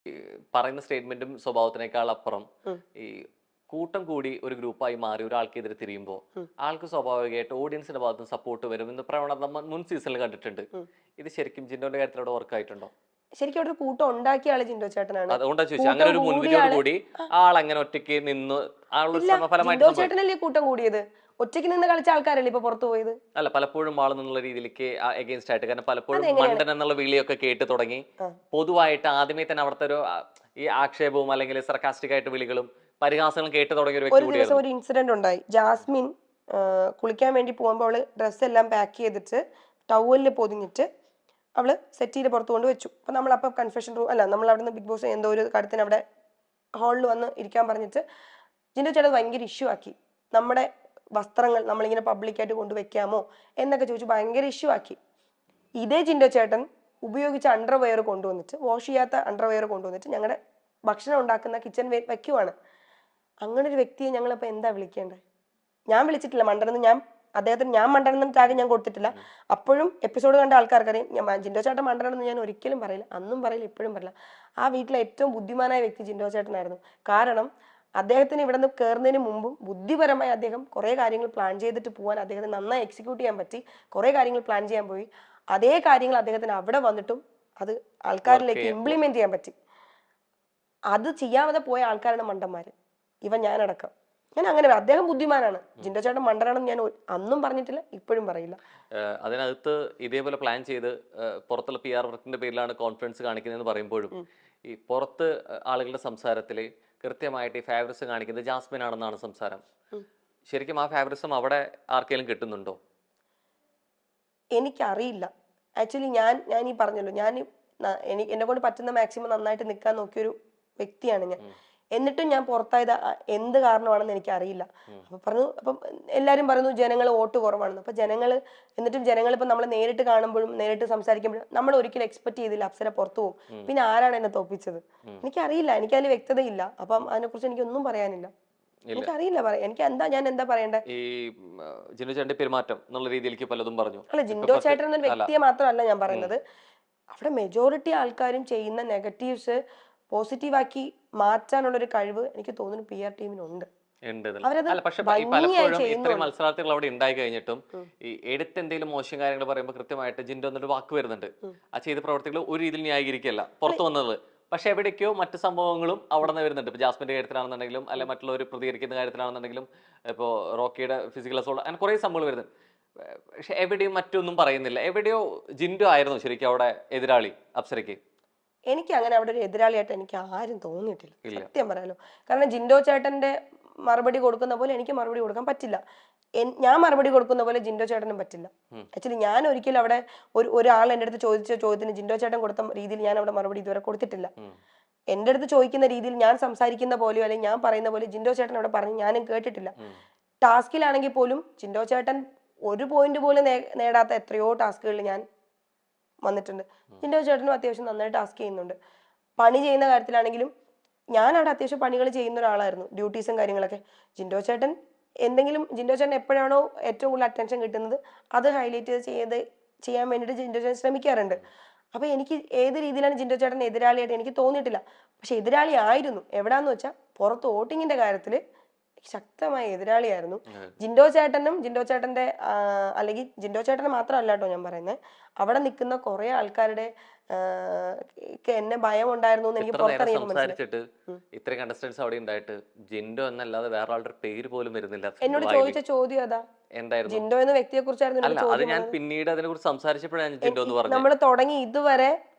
ഈ പറയുന്ന സ്റ്റേറ്റ്മെന്റും സ്വഭാവത്തിനേക്കാൾ അപ്പുറം ഉം, ഈ കൂട്ടം കൂടി ഒരു ഗ്രൂപ്പായി മാറി ഒരാൾക്കെതിരെ തിരിയുമ്പോൾ ഉം, ആൾക്ക് സ്വാഭാവികമായിട്ട് ഓഡിയൻസിന്റെ ഭാഗത്ത് നിന്ന് സപ്പോർട്ട് വരും എന്ന പ്രവണത നമ്മൾ മുൻ സീസണിൽ കണ്ടിട്ടുണ്ട്. ഉം. ഇത് ശരിക്കും ജിൻഡോന്റെ കാര്യത്തിൽ അവിടെ വർക്ക് ആയിട്ടുണ്ടോ? ശരിക്കും അവിടെ ഒരു കൂട്ടം ഉണ്ടാക്കിയ ആള് ജിൻഡോ ചേട്ടനാണ്. അതുകൊണ്ടാ ചോദിച്ചത്. അങ്ങനെ കൂട്ടം ഒരു കൂടിയ മുൻവിധിയോട് ആള് കൂടി ആ, ആൾ അങ്ങനെ ഒറ്റയ്ക്ക് നിന്ന് ആളൊരു ഇല്ല, ശ്രമഫലമായിട്ട് ജിൻഡോ സംഭവിക്കും. ചേട്ടനല്ലേ കൂട്ടം കൂടിയത്. ഒറ്റയ്ക്ക് നിന്ന് കളിച്ച ആൾക്കാരല്ലേ ഇപ്പൊ പുറത്തു പോയത്. അല്ല, പലപ്പോഴും ആളെന്നുള്ള രീതിയിലേക്ക് അഗേൻസ്റ്റ് ആയിട്ട്, കാരണം പലപ്പോഴും അതെങ്ങനെയാണ്? മണ്ടൻ എന്നുള്ള വിളിയൊക്കെ കേട്ട് തുടങ്ങി. ആ, പൊതുവായിട്ട് ആദ്യമേ തന്നെ അവിടുത്തെ ഒരു ഈ ആക്ഷേപവും അല്ലെങ്കിൽ സർക്കാസ്റ്റിക് ആയിട്ട് വിളികളും പരിഹാസങ്ങളും കേട്ട് തുടങ്ങിയ ഒരു വ്യക്തി ഒരു ദിവസം കൂടിയായിരുന്നു. ഒരു ഇൻസിഡന്റ് ഉണ്ടായി. ജാസ്മിൻ കുളിക്കാൻ വേണ്ടി പോകുമ്പോൾ അവള് ഡ്രസ്സ് എല്ലാം പാക്ക് ചെയ്തിട്ട് ടവലിൽ പൊതിഞ്ഞിട്ട് അവള് സെറ്റിയിൽ പുറത്ത് കൊണ്ട് വെച്ചു. അപ്പൊ നമ്മളപ്പോ കൺഫെഷൻ റൂം അല്ല, നമ്മൾ അവിടെ നിന്ന് ബിഗ് ബോസ് എന്തോ ഒരു കാര്യത്തിന് അവിടെ ഹാളിൽ വന്ന് ഇരിക്കാൻ പറഞ്ഞിട്ട് ജിൻഡോ ചേട്ടൻ ഭയങ്കര ഇഷ്യൂ ആക്കി. നമ്മുടെ വസ്ത്രങ്ങൾ നമ്മളിങ്ങനെ പബ്ലിക്കായിട്ട് കൊണ്ടുവയ്ക്കാമോ എന്നൊക്കെ ചോദിച്ചു ഭയങ്കര ഇഷ്യൂ ആക്കി. ഇതേ ജിൻഡോ ചേട്ടൻ ഉപയോഗിച്ച അണ്ടർവെയർ കൊണ്ടുവന്നിട്ട്, വാഷ് ചെയ്യാത്ത അണ്ടർവെയർ കൊണ്ടുവന്നിട്ട് ഞങ്ങളുടെ ഭക്ഷണം ഉണ്ടാക്കുന്ന കിച്ചൺ വെക്കുവാണ്. അങ്ങനെ ഒരു വ്യക്തിയെ ഞങ്ങളിപ്പോൾ എന്താ വിളിക്കേണ്ടത്? ഞാൻ വിളിച്ചിട്ടില്ല മണ്ടനെന്ന്. അദ്ദേഹത്തിന് ഞാൻ മണ്ടനെന്ന് ടാഗ് ഞാൻ കൊടുത്തിട്ടില്ല. അപ്പോഴും എപ്പിസോഡ് കണ്ട ആൾക്കാർക്കറിയാം ജിൻഡോ ചേട്ടൻ മണ്ടനെന്ന് ഞാൻ ഒരിക്കലും പറയില്ല, അന്നും പറയില്ല, ഇപ്പോഴും പറയില്ല. ആ വീട്ടിലെ ഏറ്റവും ബുദ്ധിമാനായ വ്യക്തി ജിൻഡോ ചേട്ടനായിരുന്നു. കാരണം അദ്ദേഹത്തിന് ഇവിടെ നിന്ന് കയറുന്നതിന് മുമ്പും ബുദ്ധിപരമായി അദ്ദേഹം കുറേ കാര്യങ്ങൾ പ്ലാൻ ചെയ്തിട്ട് പോകാൻ അദ്ദേഹത്തിന് നന്നായി എക്സിക്യൂട്ട് ചെയ്യാൻ പറ്റി. കുറേ കാര്യങ്ങൾ പ്ലാൻ ചെയ്യാൻ പോയി. അതേ കാര്യങ്ങൾ അദ്ദേഹത്തിന് അവിടെ വന്നിട്ടും അത് ആൾക്കാരിലേക്ക് ഇംപ്ലിമെന്റ് ചെയ്യാൻ പറ്റി. അത് ചെയ്യാതെ പോയ ആൾക്കാരാണ് മണ്ടന്മാര്, ഞാനടക്കം. ഞാൻ അങ്ങനെ അദ്ദേഹം ബുദ്ധിമാനാണ്. ജിൻഡോ ചേട്ടൻ മണ്ടനാണെന്ന് ഞാൻ അന്നും പറഞ്ഞിട്ടില്ല, ഇപ്പോഴും പറയില്ല. അതിനകത്ത് ഇതേപോലെ പ്ലാൻ ചെയ്ത് പുറത്തുള്ള PR വർക്കിന്റെ പേരിലാണ് കോൺഫിഡൻസ് കാണിക്കുന്നതെന്ന് പറയുമ്പോഴും ഈ പുറത്ത് ആളുകളുടെ സംസാരത്തിൽ കൃത്യമായിട്ട് ഈ ഫേവറിസം കാണിക്കുന്നത് ജാസ്മിൻ ആണെന്നാണ് സംസാരം. ശരിക്കും ആ ഫേവറിസം അവിടെ ആർക്കെങ്കിലും കിട്ടുന്നുണ്ടോ? എനിക്കറിയില്ല. ആക്ച്വലി ഞാൻ ഈ പറഞ്ഞല്ലോ, എന്നെ കൊണ്ട് പറ്റുന്ന മാക്സിമം നന്നായിട്ട് നിൽക്കാൻ നോക്കിയൊരു വ്യക്തിയാണ് ഞാൻ. എന്നിട്ടും ഞാൻ പുറത്തായത് എന്ത് കാരണമാണെന്ന് എനിക്ക് അറിയില്ല. അപ്പം എല്ലാരും പറയുന്നു ജനങ്ങൾ വോട്ട് കുറവാണെന്ന്. അപ്പൊ എന്നിട്ടും ജനങ്ങൾ ഇപ്പൊ നമ്മളെ നേരിട്ട് കാണുമ്പോഴും നേരിട്ട് സംസാരിക്കുമ്പോഴും നമ്മൾ ഒരിക്കലും എക്സ്പെക്ട് ചെയ്തില്ല അപ്സര പുറത്തു പോകും. പിന്നെ ആരാണ് എന്നെ തോപ്പിച്ചത്? എനിക്കറിയില്ല, എനിക്കതിൽ വ്യക്തതയില്ല. അപ്പം അതിനെക്കുറിച്ച് എനിക്കൊന്നും പറയാനില്ല. എനിക്കറിയില്ല, ഞാൻ എന്താ പറയണ്ടേ? ഈ ജിൻഡോ ചേട്ടന്റെ പെരുമാറ്റം എന്നുള്ള രീതിയിലേക്ക് പലതും പറഞ്ഞു. അല്ല, ജിൻഡോ ചേട്ടൻ എന്ന വ്യക്തിയെ മാത്രമല്ല ഞാൻ പറയുന്നത്. അവിടെ മെജോറിറ്റി ആൾക്കാരും ചെയ്യുന്ന നെഗറ്റീവ്സ് പോസിറ്റീവാക്കി മാറ്റാനുള്ള ഒരു കഴിവ് എനിക്ക് തോന്നുന്നു PR ടീമിനുണ്ട്. പക്ഷെ പലപ്പോഴും ഇത്രയും മത്സരാർത്ഥികൾ അവിടെ ഉണ്ടായി കഴിഞ്ഞിട്ടും ഈ എടുത്ത് എന്തെങ്കിലും മോശം കാര്യങ്ങൾ പറയുമ്പോൾ കൃത്യമായിട്ട് ജിൻഡോ എന്നൊരു വാക്ക് വരുന്നുണ്ട്. ആ ചെയ്ത പ്രവർത്തികൾ ഒരു രീതിയിൽ ന്യായീകരിക്കല്ല പുറത്തു വന്നത്. പക്ഷെ എവിടേക്കോ മറ്റു സംഭവങ്ങളും അവിടെ നിന്ന് വരുന്നുണ്ട്. ഇപ്പൊ ജാസ്മിന്റെ കാര്യത്തിലാണെന്നുണ്ടെങ്കിലും അല്ലെ മറ്റുള്ളവർ പ്രതികരിക്കുന്ന കാര്യത്തിലാണെന്നുണ്ടെങ്കിലും ഇപ്പോൾ റോക്കിയുടെ ഫിസിക്കൽ അസോൾട്ട്, അങ്ങനെ കുറെ സംഭവങ്ങൾ വരുന്നുണ്ട്. പക്ഷെ എവിടെയും മറ്റൊന്നും പറയുന്നില്ല. എവിടെയോ ജിൻഡോ ആയിരുന്നു ശരിക്കും അവിടെ എതിരാളി അപ്സരയ്ക്ക്. എനിക്ക് അങ്ങനെ അവിടെ ഒരു എതിരാളിയായിട്ട് എനിക്ക് ആരും തോന്നിയിട്ടില്ല, സത്യം പറയാലോ. കാരണം ജിൻഡോ ചേട്ടന്റെ മറുപടി കൊടുക്കുന്ന പോലെ എനിക്ക് മറുപടി കൊടുക്കാൻ പറ്റില്ല. ഞാൻ മറുപടി കൊടുക്കുന്ന പോലെ ജിൻഡോ ചേട്ടനും പറ്റില്ല. ആക്ച്വലി ഞാൻ ഒരിക്കലും അവിടെ ഒരാൾ എൻ്റെ അടുത്ത് ചോദിച്ച ചോദ്യത്തിന് ജിൻഡോ ചേട്ടൻ കൊടുത്ത രീതിയിൽ ഞാൻ അവിടെ മറുപടി ഇതുവരെ കൊടുത്തിട്ടില്ല. എൻ്റെ അടുത്ത് ചോദിക്കുന്ന രീതിയിൽ ഞാൻ സംസാരിക്കുന്ന പോലെയോ അല്ലെങ്കിൽ ഞാൻ പറയുന്ന പോലെ ജിൻഡോ ചേട്ടൻ അവിടെ പറഞ്ഞ് ഞാനും കേട്ടിട്ടില്ല. ടാസ്കിലാണെങ്കിൽ പോലും ജിൻഡോ ചേട്ടൻ ഒരു പോയിന്റ് പോലും നേടാത്ത എത്രയോ ടാസ്കുകളിൽ ഞാൻ വന്നിട്ടുണ്ട്. ജിൻഡോ ചേട്ടനും അത്യാവശ്യം നന്നായി ടാസ്ക് ചെയ്യുന്നുണ്ട്. പണി ചെയ്യുന്ന കാര്യത്തിലാണെങ്കിലും ഞാൻ അവിടെ അത്യാവശ്യം പണികൾ ചെയ്യുന്ന ഒരാളായിരുന്നു, ഡ്യൂട്ടീസും കാര്യങ്ങളൊക്കെ. ജിൻഡോ ചേട്ടൻ എപ്പോഴാണോ ഏറ്റവും കൂടുതൽ അറ്റൻഷൻ കിട്ടുന്നത് അത് ഹൈലൈറ്റ് ചെയ്യാൻ വേണ്ടിയിട്ട് ജിൻഡോ ചേട്ടൻ ശ്രമിക്കാറുണ്ട്. അപ്പൊ എനിക്ക് ഏത് രീതിയിലാണ് ജിൻഡോ ചേട്ടൻ എതിരാളിയായിട്ട് എനിക്ക് തോന്നിയിട്ടില്ല. പക്ഷെ എതിരാളി ആയിരുന്നു എവിടാന്ന് വെച്ചാൽ പുറത്ത് വോട്ടിങ്ങിന്റെ കാര്യത്തിൽ ശക്തമായ എതിരാളിയായിരുന്നു. ജിൻഡോ ചേട്ടന്റെ അല്ലെങ്കിൽ ജിൻഡോ ചേട്ടനെ മാത്രമല്ല കേട്ടോ ഞാൻ പറയുന്നത്, അവിടെ നിൽക്കുന്ന കുറെ ആൾക്കാരുടെ എന്നെ ഭയം ഉണ്ടായിരുന്നു എന്ന് എനിക്ക് സംസാരിച്ചിട്ട് ഇത്രയും കണ്ടസ്റ്റൻസ് അവിടെ ഉണ്ടായിട്ട് ജിൻഡോ എന്നല്ലാതെ വേറെ ആളുടെ പേര് പോലും വരുന്നില്ല. എന്നോട് ചോദിച്ച ചോദ്യം അതാ, ജിൻഡോ എന്ന വ്യക്തിയെ കുറിച്ചായിരുന്നു. അത് ഞാൻ പിന്നീട് അതിനെ കുറിച്ച് സംസാരിച്ചപ്പോഴാണ് ജിൻഡോ എന്ന് പറഞ്ഞത്. നമ്മൾ തുടങ്ങി ഇതുവരെ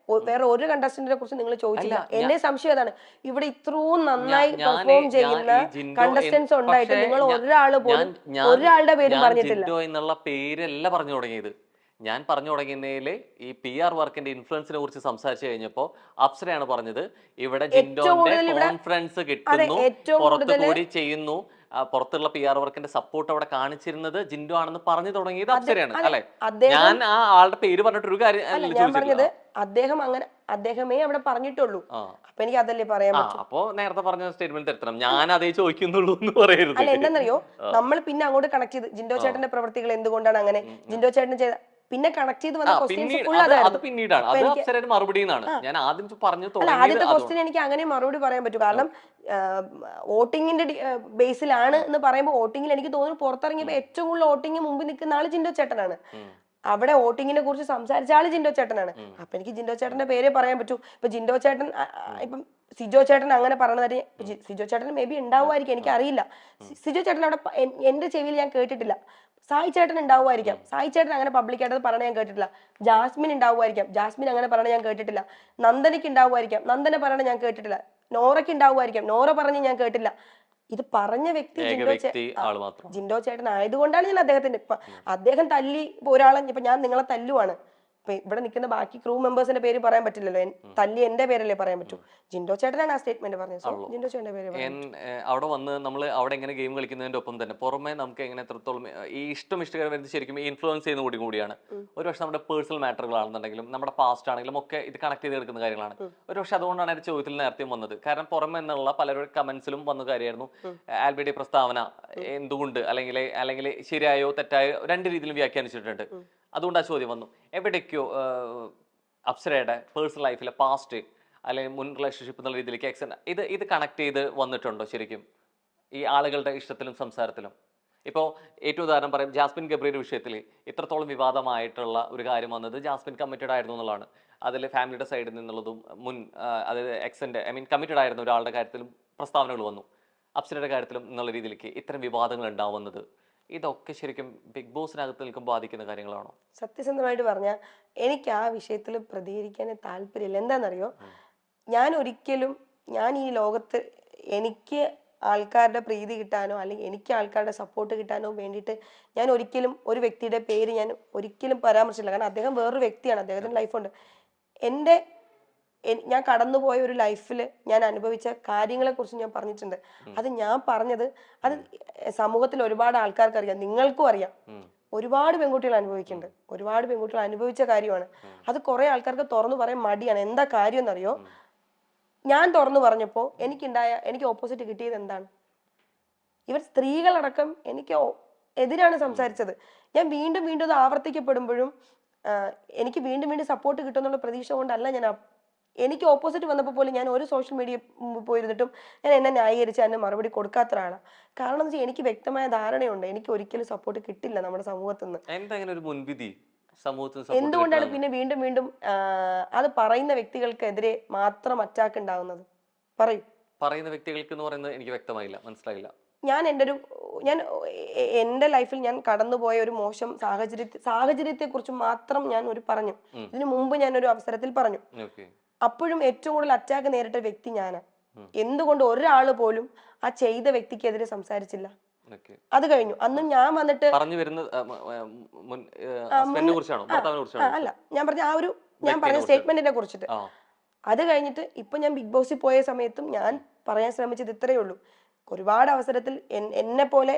വേറെ ഒരു കണ്ടസ്റ്റന്റിനെ കുറിച്ച് നിങ്ങൾ ചോദിച്ചില്ല. എന്നെ സംശയം അതാണ്, ഇവിടെ ഇത്രയും നന്നായി പെർഫോം ചെയ്യുന്ന കണ്ടസ്റ്റൻസ് ഉണ്ടായിട്ട് നിങ്ങൾ ഒരാളുടെ പേരും പറഞ്ഞിട്ടില്ല. ജിൻഡോ എന്നുള്ള പേരല്ല പറഞ്ഞു തുടങ്ങിയത്. ഞാൻ പറഞ്ഞു തുടങ്ങിയതിൽ ഈ PR വർക്കിന്റെ ഇൻഫ്ലുവൻസിനെ കുറിച്ച് സംസാരിച്ചു കഴിഞ്ഞപ്പോൾ അപ്സരയാണ് പറഞ്ഞത് ഇവിടെ ജിൻഡോന്റെ കോൺഫിഡൻസ് കിട്ടുന്നു, പുറത്തുകൂടി ചെയ്യുന്നു, പുറത്തുള്ള PR വർക്കിന്റെ സപ്പോർട്ട് അവിടെ കാണിച്ചിരുന്നത് ജിൻഡോ ആണെന്ന് പറഞ്ഞു തുടങ്ങിയത് അപ്സരയാണ് അല്ലെ? ഞാൻ ആ ആളുടെ പേര് പറഞ്ഞിട്ട് ഒരു കാര്യം ഞാൻ പറഞ്ഞത് അദ്ദേഹമേ അവിടെ പറഞ്ഞിട്ടുള്ളൂ. അപ്പൊ എനിക്ക് അതല്ലേ പറയാൻ പറ്റും. അപ്പൊ നേരത്തെ പറഞ്ഞ സ്റ്റേറ്റ്മെന്റ് തരുത്തണം, ഞാൻ അതേ ചോദിക്കുന്നുള്ളൂ എന്ന് പറയരുത്. അല്ല, എന്താണെന്നറിയോ, നമ്മൾ പിന്നെ അങ്ങോട്ട് കണക്ട് ചെയ്ത് ജിൻഡോ ചേട്ടന്റെ പ്രവൃത്തികൾ എന്തുകൊണ്ടാണ് അങ്ങനെ, ജിൻഡോ ചേട്ടൻ ചെയ്ത പിന്നെ കണക്ട് ചെയ്ത് വന്ന ക്വസ്റ്റ്യൻസ് ഫുൾ അത് അതായിരുന്നു. പിന്നീടാണ്, അത് അപ്സരയുടെ മറുപടി എന്നാണ് ഞാൻ ആദ്യം പറഞ്ഞു അല്ല, തുടങ്ങിയത്. ആദ്യത്തെ ക്വസ്റ്റ്യൻ എനിക്ക് അങ്ങനെ മറുപടി പറയാൻ പറ്റും. കാരണം വോട്ടിങ്ങിന്റെ ബേസിലാണ് എന്ന് പറയുമ്പോൾ വോട്ടിങ്ങിൽ എനിക്ക് തോന്നുന്നു പുറത്തിറങ്ങിയപ്പോൾ ഏറ്റവും കൂടുതൽ വോട്ടിംഗ് മുമ്പ് നിൽക്കുന്ന ആള് ജിൻഡോ ചേട്ടനാണ്. അവിടെ വോട്ടിങ്ങിനെ കുറിച്ച് സംസാരിച്ച ആള് ജിൻഡോ ചേട്ടനാണ്. അപ്പൊ എനിക്ക് ജിൻഡോ ചേട്ടന്റെ പേരെ പറയാൻ പറ്റൂ. ഇപ്പൊ ജിൻഡോ ചേട്ടൻ ഇപ്പം സിജോ ചേട്ടൻ അങ്ങനെ പറഞ്ഞത് സിജോ ചേട്ടൻ മേ ബി ഉണ്ടാവുമായിരിക്കും, എനിക്ക് അറിയില്ല. സിജോ ചേട്ടൻ അവിടെ എന്റെ ചെവിയിൽ ഞാൻ കേട്ടിട്ടില്ല. സായി ചേട്ടൻ ഉണ്ടാവുമായിരിക്കാം, സായി ചേട്ടൻ അങ്ങനെ പബ്ലിക്കായിട്ട് പറഞ്ഞ ഞാൻ കേട്ടിട്ടില്ല. ജാസ്മിൻ ഉണ്ടാവുമായിരിക്കാം, ജാസ്മിൻ അങ്ങനെ പറഞ്ഞ ഞാൻ കേട്ടിട്ടില്ല. നന്ദനയ്ക്ക് ഉണ്ടാവുമായിരിക്കാം, നന്ദന പറയണ ഞാൻ കേട്ടിട്ടില്ല. നോറയ്ക്ക് ഉണ്ടാവുമായിരിക്കാം, നോറ പറഞ്ഞ് ഞാൻ കേട്ടില്ല. ഇത് പറഞ്ഞ വ്യക്തി ജിൻഡോ ചേട്ടൻ ആയതുകൊണ്ടാണ് ഞാൻ അദ്ദേഹത്തിന്റെ അദ്ദേഹം തല്ലി ഒരാളെ, ഇപ്പൊ ഞാൻ നിങ്ങളെ തല്ലുവാണ്, ഇപ്പൊ ഇവിടെ നിൽക്കുന്ന ബാക്കി ക്രൂ മെമ്പേഴ്സിന്റെ പേര് പറയാൻ പറ്റില്ലല്ലോ, തല്ലി എന്റെ പേരല്ലേ പറയാൻ പറ്റൂ. ജിൻഡോ ചേട്ടനാണ് ആ സ്റ്റേറ്റ്മെന്റ് പറഞ്ഞത്. ജിൻഡോ ചേട്ടന്റെ പേര് അവിടെ വന്ന് നമ്മൾ അവിടെ എങ്ങനെ ഗെയിം കളിക്കുന്നതിന്റെ ഒപ്പം തന്നെ പുറമെ നമുക്ക് എങ്ങനെ എത്രത്തോളം ഈ ഇഷ്ടകരം വരുന്നത് ശരിക്കും ഇൻഫ്ലുവൻസ് ചെയ്യുന്ന കൂടിയാണ്. ഒരുപക്ഷെ നമ്മുടെ പേഴ്സണൽ മാറ്ററുകളാണെന്നുണ്ടെങ്കിലും നമ്മുടെ പാസ്റ്റ് ആണെങ്കിലും ഒക്കെ ഇത് കണക്ട് ചെയ്ത് എടുക്കുന്ന കാര്യങ്ങളാണ്. ഒരുപക്ഷെ അതുകൊണ്ടാണ് എന്റെ ചോദ്യത്തിൽ നേരത്തെ വന്നത്. കാരണം പുറമെ എന്നുള്ള പലരുടെ കമന്റ്സിലും വന്ന കാര്യമായിരുന്നു ആൽബിയുടെ പ്രസ്താവന എന്തുകൊണ്ട് അല്ലെങ്കിൽ ശരിയായോ തെറ്റായോ രണ്ട് രീതിയിലും വ്യാഖ്യാനിച്ചിട്ടുണ്ട്. അതുകൊണ്ട് ആ ചോദ്യം വന്നു. എവിടേക്കോ അപ്സരയുടെ പേഴ്സണൽ ലൈഫിലെ പാസ്റ്റ് അല്ലെങ്കിൽ മുൻ റിലേഷൻഷിപ്പ് എന്നുള്ള രീതിയിലേക്ക് ഇത് കണക്ട് ചെയ്ത് വന്നിട്ടുണ്ടോ ശരിക്കും ഈ ആളുകളുടെ ഇഷ്ടത്തിലും സംസാരത്തിലും? ഇപ്പോൾ ഏറ്റവും ഉദാഹരണം പറയും, ജാസ്മിൻ ഗബ്രിയുടെ വിഷയത്തിൽ ഇത്രത്തോളം വിവാദമായിട്ടുള്ള ഒരു കാര്യം വന്നത് ജാസ്മിൻ കമ്മിറ്റഡ് ആയിരുന്നു എന്നുള്ളതാണ്. അതിൽ ഫാമിലിയുടെ സൈഡിൽ നിന്നുള്ളതും അതായത് എക്സിന്റെ കമ്മിറ്റഡ് ആയിരുന്ന ഒരാളുടെ കാര്യത്തിലും പ്രസ്താവനകൾ വന്നു. അപ്സരയുടെ കാര്യത്തിലും എന്നുള്ള രീതിയിലേക്ക് ഇത്തരം വിവാദങ്ങൾ ഉണ്ടാവുന്നത് ഇതൊക്കെ ശരിക്കും ബിഗ് ബോസിനകത്ത് നിൽക്കുമ്പോൾ ബാധിക്കുന്ന കാര്യങ്ങളാണോ? സത്യസന്ധമായിട്ട് പറഞ്ഞാൽ എനിക്ക് ആ വിഷയത്തിൽ പ്രതികരിക്കാൻ താല്പര്യമില്ല. എന്താണെന്നറിയോ, ഞാൻ ഈ ലോകത്ത് എനിക്ക് ആൾക്കാരുടെ പ്രീതി കിട്ടാനോ അല്ലെങ്കിൽ എനിക്ക് ആൾക്കാരുടെ സപ്പോർട്ട് കിട്ടാനോ വേണ്ടിയിട്ട് ഞാൻ ഒരിക്കലും ഒരു വ്യക്തിയുടെ പേര് ഞാൻ ഒരിക്കലും പരാമർശിച്ചില്ല. കാരണം അദ്ദേഹം വേറൊരു വ്യക്തിയാണ്, അദ്ദേഹത്തിന്റെ ലൈഫുണ്ട്. ഞാൻ കടന്നുപോയ ഒരു ലൈഫിൽ ഞാൻ അനുഭവിച്ച കാര്യങ്ങളെ കുറിച്ച് ഞാൻ പറഞ്ഞിട്ടുണ്ട്. അത് ഞാൻ പറഞ്ഞത് അത് സമൂഹത്തിൽ ഒരുപാട് ആൾക്കാർക്ക് അറിയാം, നിങ്ങൾക്കും അറിയാം. ഒരുപാട് പെൺകുട്ടികൾ അനുഭവിക്കുന്നുണ്ട്, ഒരുപാട് പെൺകുട്ടികൾ അനുഭവിച്ച കാര്യമാണ്. അത് കുറെ ആൾക്കാർക്ക് തുറന്നു പറയാൻ മടിയാണ്. എന്താ കാര്യം എന്നറിയോ, ഞാൻ തുറന്നു പറഞ്ഞപ്പോൾ എനിക്ക് ഓപ്പോസിറ്റ് കിട്ടിയത് എന്താണ്? ഇവർ സ്ത്രീകളടക്കം എനിക്ക് എതിരാണ് സംസാരിച്ചത്. ഞാൻ വീണ്ടും വീണ്ടും അത് ആവർത്തിക്കപ്പെടുമ്പോഴും എനിക്ക് വീണ്ടും വീണ്ടും സപ്പോർട്ട് കിട്ടുമെന്നുള്ള പ്രതീക്ഷ കൊണ്ടല്ല എനിക്ക് ഓപ്പോസിറ്റ് വന്നപ്പോൾ പോലും ഞാൻ ഒരു സോഷ്യൽ മീഡിയ പോയിരുന്നിട്ടും ഞാൻ എന്നെ ന്യായീകരിച്ച് അതിന് മറുപടി കൊടുക്കാത്ത ഒരാളാണ്. കാരണം എന്ന് വെച്ചാൽ എനിക്ക് വ്യക്തമായ ധാരണയുണ്ട് എനിക്ക് ഒരിക്കലും സപ്പോർട്ട് കിട്ടില്ല നമ്മുടെ സമൂഹത്തിൽ നിന്ന്. എന്തുകൊണ്ടാണ് പിന്നെ വീണ്ടും വീണ്ടും അത് പറയുന്ന വ്യക്തികൾക്കെതിരെ മാത്രം അറ്റാക്ക് ഉണ്ടാവുന്നത്? പറയുന്ന വ്യക്തികൾക്ക് എന്ന് പറയുന്നത് എനിക്ക് വ്യക്തമായില്ല, മനസ്സിലായില്ല. ഞാൻ എന്റെ ലൈഫിൽ ഞാൻ കടന്നുപോയ ഒരു മോശം സാഹചര്യത്തെ കുറിച്ച് മാത്രം ഞാൻ പറഞ്ഞു. ഇതിനു മുമ്പ് ഞാൻ ഒരു അവസരത്തിൽ പറഞ്ഞു. അപ്പോഴും ഏറ്റവും കൂടുതൽ അറ്റാക്ക് നേരിട്ട വ്യക്തി ഞാനാണ്. എന്തുകൊണ്ട് ഒരാള് പോലും ആ ചെയ്ത വ്യക്തിക്കെതിരെ സംസാരിച്ചില്ല? അത് കഴിഞ്ഞു. അന്ന് ഞാൻ വന്നിട്ട് അല്ല, ഞാൻ പറഞ്ഞ സ്റ്റേറ്റ്മെന്റിനെ കുറിച്ചിട്ട്. അത് കഴിഞ്ഞിട്ട് ഇപ്പൊ ഞാൻ ബിഗ് ബോസിൽ പോയ സമയത്തും ഞാൻ പറയാൻ ശ്രമിച്ചത് ഇത്രയേ ഉള്ളൂ. ഒരുപാട് അവസരത്തിൽ എന്നെ പോലെ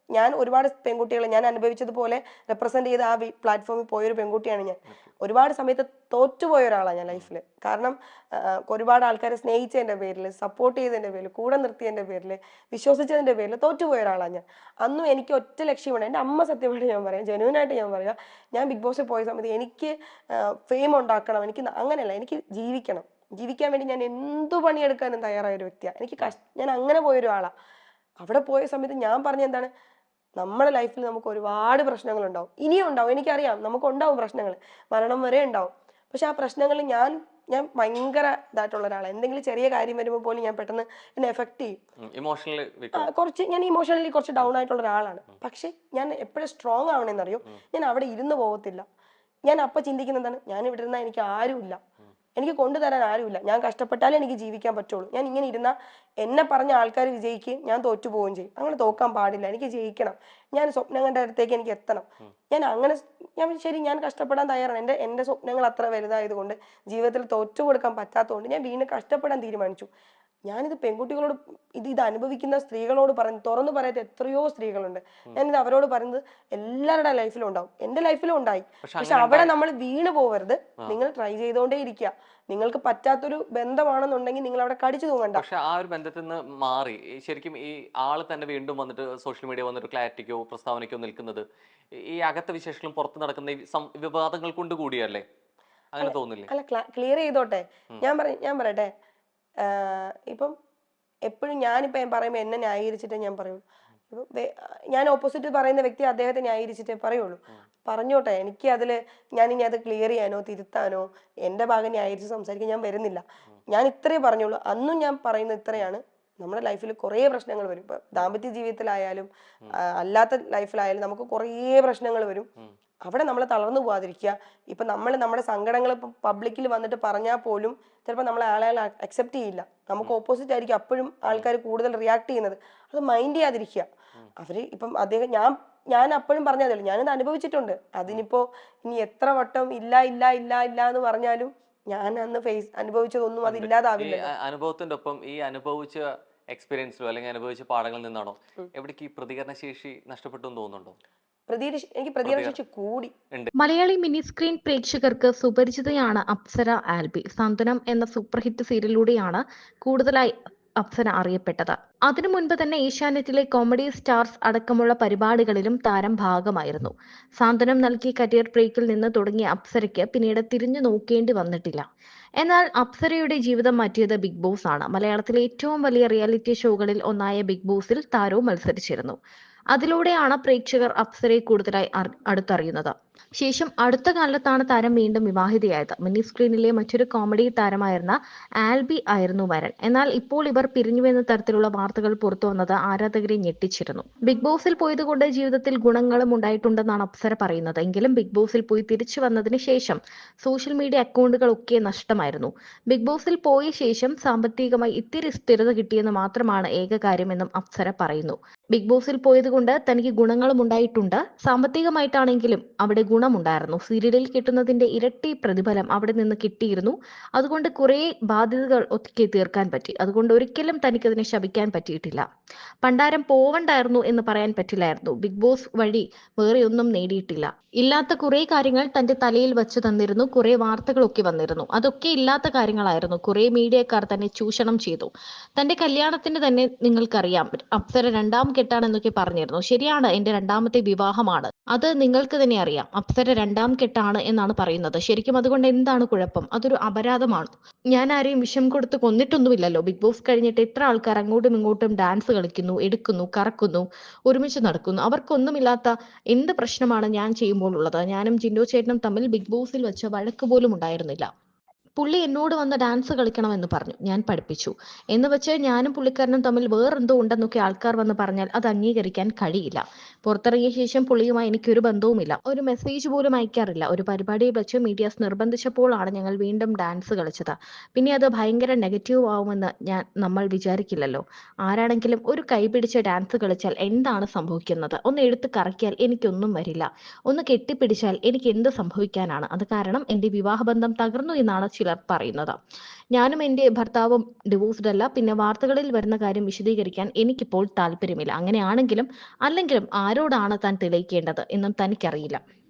ഞാൻ ഒരുപാട് പെൺകുട്ടികളെ ഞാൻ അനുഭവിച്ചതുപോലെ റെപ്രസെന്റ് ചെയ്ത് ആ പ്ലാറ്റ്ഫോമിൽ പോയൊരു പെൺകുട്ടിയാണ് ഞാൻ. ഒരുപാട് സമയത്ത് തോറ്റുപോയ ഒരാളാണ് ഞാൻ ലൈഫിൽ. കാരണം ഒരുപാട് ആൾക്കാരെ സ്നേഹിച്ചതിന്റെ പേരിൽ, സപ്പോർട്ട് ചെയ്തതിന്റെ പേരിൽ, കൂടെ നിർത്തിയതിന്റെ പേരിൽ, വിശ്വസിച്ചതിന്റെ പേരിൽ തോറ്റുപോയ ഒരാളാണ് ഞാൻ. അന്നും എനിക്ക് ഒറ്റ ലക്ഷ്യമാണ്. എൻ്റെ അമ്മ സത്യമായിട്ട് ഞാൻ പറയാം, ജെന്യൂനായിട്ട് ഞാൻ പറയാം, ഞാൻ ബിഗ് ബോസിൽ പോയ സമയത്ത് എനിക്ക് ഫെയിം ഉണ്ടാക്കണം, എനിക്ക് അങ്ങനെയല്ല, എനിക്ക് ജീവിക്കാൻ വേണ്ടി ഞാൻ എന്തു പണിയെടുക്കാനും തയ്യാറായ ഒരു വ്യക്തിയാണ്. ഞാൻ അങ്ങനെ പോയൊരു ആളാണ്. അവിടെ പോയ സമയത്ത് ഞാൻ പറഞ്ഞ എന്താണ്, നമ്മുടെ ലൈഫിൽ നമുക്ക് ഒരുപാട് പ്രശ്നങ്ങളുണ്ടാവും, ഇനിയും ഉണ്ടാവും, എനിക്കറിയാം, നമുക്കുണ്ടാവും പ്രശ്നങ്ങൾ, മരണം വരെ ഉണ്ടാവും. പക്ഷെ ആ പ്രശ്നങ്ങൾ ഞാൻ ഭയങ്കര ഇതായിട്ടുള്ള ഒരാളാണ്. എന്തെങ്കിലും ചെറിയ കാര്യം വരുമ്പോൾ പോലും ഞാൻ പെട്ടെന്ന് എന്നെ എഫക്ട് ചെയ്യും. ഞാൻ ഇമോഷണലി കുറച്ച് ഡൗൺ ആയിട്ടുള്ള ഒരാളാണ്. പക്ഷെ ഞാൻ എപ്പോഴും സ്ട്രോങ് ആവണമെന്നറിയോ, ഞാൻ അവിടെ ഇരുന്ന് പോകത്തില്ല. ഞാൻ അപ്പൊ ചിന്തിക്കുന്ന എന്താണ്, ഞാൻ ഇവിടെ ഇരുന്നാൽ എനിക്ക് ആരുമില്ല, എനിക്ക് കൊണ്ടുതരാൻ ആരുമില്ല, ഞാൻ കഷ്ടപ്പെട്ടാലേ എനിക്ക് ജീവിക്കാൻ പറ്റുള്ളൂ. ഞാൻ ഇങ്ങനെ ഇരുന്ന എന്നെ പറഞ്ഞ ആൾക്കാർ വിജയിക്കുകയും ഞാൻ തോറ്റു പോവുകയും ചെയ്യും. അങ്ങനെ തോക്കാൻ പാടില്ല, എനിക്ക് ജയിക്കണം, ഞാൻ സ്വപ്നം കണ്ട അടുത്തേക്ക് എനിക്ക് എത്തണം. ഞാൻ കഷ്ടപ്പെടാൻ തയ്യാറാണ്. എൻ്റെ സ്വപ്നങ്ങൾ അത്ര വലുതായതുകൊണ്ട്, ജീവിതത്തിൽ തോറ്റു കൊടുക്കാൻ പറ്റാത്തതുകൊണ്ട് ഞാൻ വീണ്ടും കഷ്ടപ്പെടാൻ തീരുമാനിച്ചു. ഞാനിത് പെൺകുട്ടികളോട് ഇത് അനുഭവിക്കുന്ന സ്ത്രീകളോട് തുറന്നു പറയാത്ത എത്രയോ സ്ത്രീകളുണ്ട്. ഞാനിത് അവരോട് പറയുന്നത് എല്ലാവരുടെ ലൈഫിലും ഉണ്ടാവും, എന്റെ ലൈഫിലും ഉണ്ടായി. പക്ഷെ അവിടെ നമ്മൾ വീണ് പോവരുത്. നിങ്ങൾ ട്രൈ ചെയ്തോണ്ടേ ഇരിക്കുക. നിങ്ങൾക്ക് പറ്റാത്തൊരു ബന്ധമാണെന്നുണ്ടെങ്കിൽ നിങ്ങൾ അവിടെ കടിച്ചു തൂങ്ങണ്ട. പക്ഷെ ആ ഒരു ബന്ധത്തിൽ നിന്ന് മാറി ശരിക്കും ഈ ആള് തന്നെ വീണ്ടും വന്നിട്ട് സോഷ്യൽ മീഡിയ വന്നിട്ട് ക്ലാരിറ്റിക്കോ പ്രസ്താവനയ്ക്കോ നിൽക്കുന്നത് ഈ അകത്ത വിശേഷങ്ങളും പുറത്ത് നടക്കുന്ന ഈ വിവാദങ്ങൾ കൊണ്ട് കൂടിയല്ലേ? അങ്ങനെ തോന്നില്ലേ? അല്ല, ക്ലിയർ ചെയ്തോട്ടെ. ഞാൻ പറയട്ടെ, ഇപ്പം എപ്പോഴും ഞാനിപ്പം പറയുമ്പോൾ എന്നെ ന്യായീകരിച്ചിട്ടേ ഞാൻ പറയുള്ളൂ. ഇപ്പം ഞാൻ ഓപ്പോസിറ്റ് പറയുന്ന വ്യക്തി അദ്ദേഹത്തെ ന്യായീകരിച്ചിട്ടേ പറയുള്ളൂ. പറഞ്ഞോട്ടെ, എനിക്ക് ഞാനിനി അത് ക്ലിയർ ചെയ്യാനോ തിരുത്താനോ എൻ്റെ ഭാഗം ന്യായീകരിച്ച് സംസാരിക്കാൻ ഞാൻ വരുന്നില്ല. ഞാൻ ഇത്രേ പറഞ്ഞുള്ളൂ. അന്നും ഞാൻ പറയുന്നത് ഇത്രയാണ്. നമ്മുടെ ലൈഫിൽ കുറേ പ്രശ്നങ്ങൾ വരും. ഇപ്പൊ ദാമ്പത്യ ജീവിതത്തിലായാലും അല്ലാത്ത ലൈഫിലായാലും നമുക്ക് കുറേ പ്രശ്നങ്ങൾ വരും. അവിടെ നമ്മൾ തളർന്നു പോകാതിരിക്കുക. ഇപ്പൊ നമ്മൾ നമ്മുടെ സങ്കടങ്ങൾ പബ്ലിക്കിൽ വന്നിട്ട് പറഞ്ഞാൽ പോലും ചിലപ്പോൾ നമ്മളെ ആളുകൾ അക്സെപ്റ്റ് ചെയ്യില്ല. നമുക്ക് ഓപ്പോസിറ്റ് ആയിരിക്കും അപ്പോഴും ആൾക്കാർ കൂടുതൽ റിയാക്ട് ചെയ്യുന്നത്. അത് മൈൻഡ് ചെയ്യാതിരിക്കുക. അവര് ഇപ്പം അദ്ദേഹം ഞാൻ അപ്പോഴും പറഞ്ഞതല്ലോ, ഞാനത് അനുഭവിച്ചിട്ടുണ്ട്. അതിനിപ്പോ ഇനി എത്ര വട്ടം ഇല്ല ഇല്ല ഇല്ല ഇല്ല എന്ന് പറഞ്ഞാലും ഞാൻ അന്ന് അനുഭവിച്ചതൊന്നും അത് ഇല്ലാതാവില്ല. അനുഭവത്തിന്റെ ഒപ്പം ഈ അനുഭവിച്ച എക്സ്പീരിയൻസിലോ അല്ലെങ്കിൽ അനുഭവിച്ച പാഠങ്ങളിൽ നിന്നാണോ എവിടേക്ക് ഈ പ്രതികരണ ശേഷി നഷ്ടപ്പെട്ടു എന്ന് തോന്നുന്നുണ്ടോ? എനിക്ക് പ്രതികരണശേഷി കൂടി. മലയാളി മിനി സ്ക്രീൻ പ്രേക്ഷകർക്ക് സുപരിചിതയാണ് അപ്സര ആൽബി. സാന്ത്വനം എന്ന സൂപ്പർ ഹിറ്റ് സീരിയലിലൂടെയാണ് കൂടുതലായി അപ്സര അറിയപ്പെട്ടത്. അതിനു മുൻപ് തന്നെ ഏഷ്യാനെറ്റിലെ കോമഡി സ്റ്റാർസ് അടക്കമുള്ള പരിപാടികളിലും താരം ഭാഗമായിരുന്നു. സാന്ത്വനം നൽകിയ കരിയർ ബ്രേക്കിൽ നിന്ന് തുടങ്ങിയ അപ്സരയ്ക്ക് പിന്നീട് തിരിഞ്ഞു നോക്കേണ്ടി വന്നിട്ടില്ല. എന്നാൽ അപ്സരയുടെ ജീവിതം മാറ്റിയത് ബിഗ് ബോസ് ആണ്. മലയാളത്തിലെ ഏറ്റവും വലിയ റിയാലിറ്റി ഷോകളിൽ ഒന്നായ ബിഗ് ബോസിൽ താരവും മത്സരിച്ചിരുന്നു. അതിലൂടെയാണ് പ്രേക്ഷകർ അപ്സരയെ കൂടുതലായി അടുത്തറിയുന്നത്. ശേഷം അടുത്ത കാലത്താണ് താരം വീണ്ടും വിവാഹിതയായത്. മിനി സ്ക്രീനിലെ മറ്റൊരു കോമഡി താരമായിരുന്ന ആൽബി ആയിരുന്നു വരൻ. എന്നാൽ ഇപ്പോൾ ഇവർ പിരിഞ്ഞുവെന്ന തരത്തിലുള്ള വാർത്തകൾ പുറത്തു വന്നത് ആരാധകരെ ഞെട്ടിച്ചിരുന്നു. ബിഗ് ബോസിൽ പോയതുകൊണ്ട് ജീവിതത്തിൽ ഗുണങ്ങളും ഉണ്ടായിട്ടുണ്ടെന്നാണ് അപ്സര പറയുന്നത്. എങ്കിലും ബിഗ് ബോസിൽ പോയി തിരിച്ചു വന്നതിന് ശേഷം സോഷ്യൽ മീഡിയ അക്കൗണ്ടുകളൊക്കെ നഷ്ടമായിരുന്നു. ബിഗ് ബോസിൽ പോയ ശേഷം സാമ്പത്തികമായി ഇത്തിരി സ്ഥിരത കിട്ടിയെന്ന് മാത്രമാണ് ഏക കാര്യമെന്നും അപ്സര പറയുന്നു. ബിഗ് ബോസിൽ പോയതുകൊണ്ട് തനിക്ക് ഗുണങ്ങളും ഉണ്ടായിട്ടുണ്ട്. സാമ്പത്തികമായിട്ടാണെങ്കിലും അവിടെ ഗുണമുണ്ടായിരുന്നു. സീരിയലിൽ കിട്ടുന്നതിന്റെ ഇരട്ടി പ്രതിഫലം അവിടെ നിന്ന് കിട്ടിയിരുന്നു. അതുകൊണ്ട് കുറെ ബാധ്യതകൾ ഒതുക്കി തീർക്കാൻ പറ്റി. അതുകൊണ്ട് ഒരിക്കലും തനിക്കതിനെ ശപിക്കാൻ പറ്റിയിട്ടില്ല. പണ്ടാരം പോവണ്ടായിരുന്നു എന്ന് പറയാൻ പറ്റില്ലായിരുന്നു. ബിഗ് ബോസ് വഴി വേറെ ഒന്നും നേടിയിട്ടില്ല. ഇല്ലാത്ത കുറെ കാര്യങ്ങൾ തന്റെ തലയിൽ വെച്ച് തന്നിരുന്നു. കുറെ വാർത്തകളൊക്കെ വന്നിരുന്നു. അതൊക്കെ ഇല്ലാത്ത കാര്യങ്ങളായിരുന്നു. കുറെ മീഡിയക്കാർ തന്നെ ചൂഷണം ചെയ്തു. തന്റെ കല്യാണത്തിന് തന്നെ നിങ്ങൾക്കറിയാം, അപ്സര രണ്ടാം കെട്ടാണെന്നൊക്കെ പറഞ്ഞിരുന്നു. ശരിയാണ്, എന്റെ രണ്ടാമത്തെ വിവാഹമാണ്. അത് നിങ്ങൾക്ക് തന്നെ അറിയാം. അപ്സര രണ്ടാം കെട്ടാണ് എന്നാണ് പറയുന്നത്. ശരിക്കും അതുകൊണ്ട് എന്താണ് കുഴപ്പം? അതൊരു അപരാധമാണ്. ഞാൻ ആരെയും വിഷം കൊടുത്ത് കൊന്നിട്ടൊന്നുമില്ലല്ലോ. ബിഗ് ബോസ് കഴിഞ്ഞിട്ട് എത്ര ആൾക്കാർ അങ്ങോട്ടും ഇങ്ങോട്ടും ഡാൻസ് കളിക്കുന്നു, എടുക്കുന്നു, കറക്കുന്നു, ഒരുമിച്ച് നടക്കുന്നു. അവർക്കൊന്നുമില്ലാത്ത എന്ത് പ്രശ്നമാണ് ഞാൻ ചെയ്യുമ്പോൾ ഉള്ളത്? ഞാനും ജിൻഡോ ചേട്ടനും തമ്മിൽ ബിഗ് ബോസിൽ വെച്ച് വഴക്ക് പോലും ഉണ്ടായിരുന്നില്ല. പുള്ളി എന്നോട് വന്ന് ഡാൻസ് കളിക്കണമെന്ന് പറഞ്ഞു. ഞാൻ പഠിപ്പിച്ചു. എന്ന് വെച്ച് ഞാനും പുള്ളിക്കാരനും തമ്മിൽ വേറെന്തോ ഉണ്ടെന്നൊക്കെ ആൾക്കാർ വന്ന് പറഞ്ഞാൽ അത് അംഗീകരിക്കാൻ കഴിയില്ല. പുറത്തിറങ്ങിയ ശേഷം പുള്ളിയുമായി എനിക്കൊരു ബന്ധവുമില്ല. ഒരു മെസ്സേജ് പോലും അയക്കാറില്ല. ഒരു പരിപാടിയിൽ വെച്ച് മീഡിയാസ് നിർബന്ധിച്ചപ്പോഴാണ് ഞങ്ങൾ വീണ്ടും ഡാൻസ് കളിച്ചത്. പിന്നെ അത് ഭയങ്കര നെഗറ്റീവ് ആവുമെന്ന് നമ്മൾ വിചാരിക്കില്ലല്ലോ. ആരാണെങ്കിലും ഒരു കൈ പിടിച്ച് ഡാൻസ് കളിച്ചാൽ എന്താണ് സംഭവിക്കുന്നത്? ഒന്ന് എടുത്ത് കറക്കിയാൽ എനിക്കൊന്നും വരില്ല. ഒന്ന് കെട്ടിപ്പിടിച്ചാൽ എനിക്ക് എന്ത് സംഭവിക്കാനാണ്? അത് കാരണം എന്റെ വിവാഹബന്ധം തകർന്നു എന്നാണ് ചിലർ പറയുന്നത്. ഞാനും എന്റെ ഭർത്താവും ഡിവോഴ്സ്ഡ് അല്ല. പിന്നെ വാർത്തകളിൽ വരുന്ന കാര്യം വിശദീകരിക്കാൻ എനിക്കിപ്പോൾ താല്പര്യമില്ല. അങ്ങനെയാണെങ്കിലും അല്ലെങ്കിലും ആരോടാണ് താൻ തെളിയിക്കേണ്ടത് എന്നും തനിക്കറിയില്ല.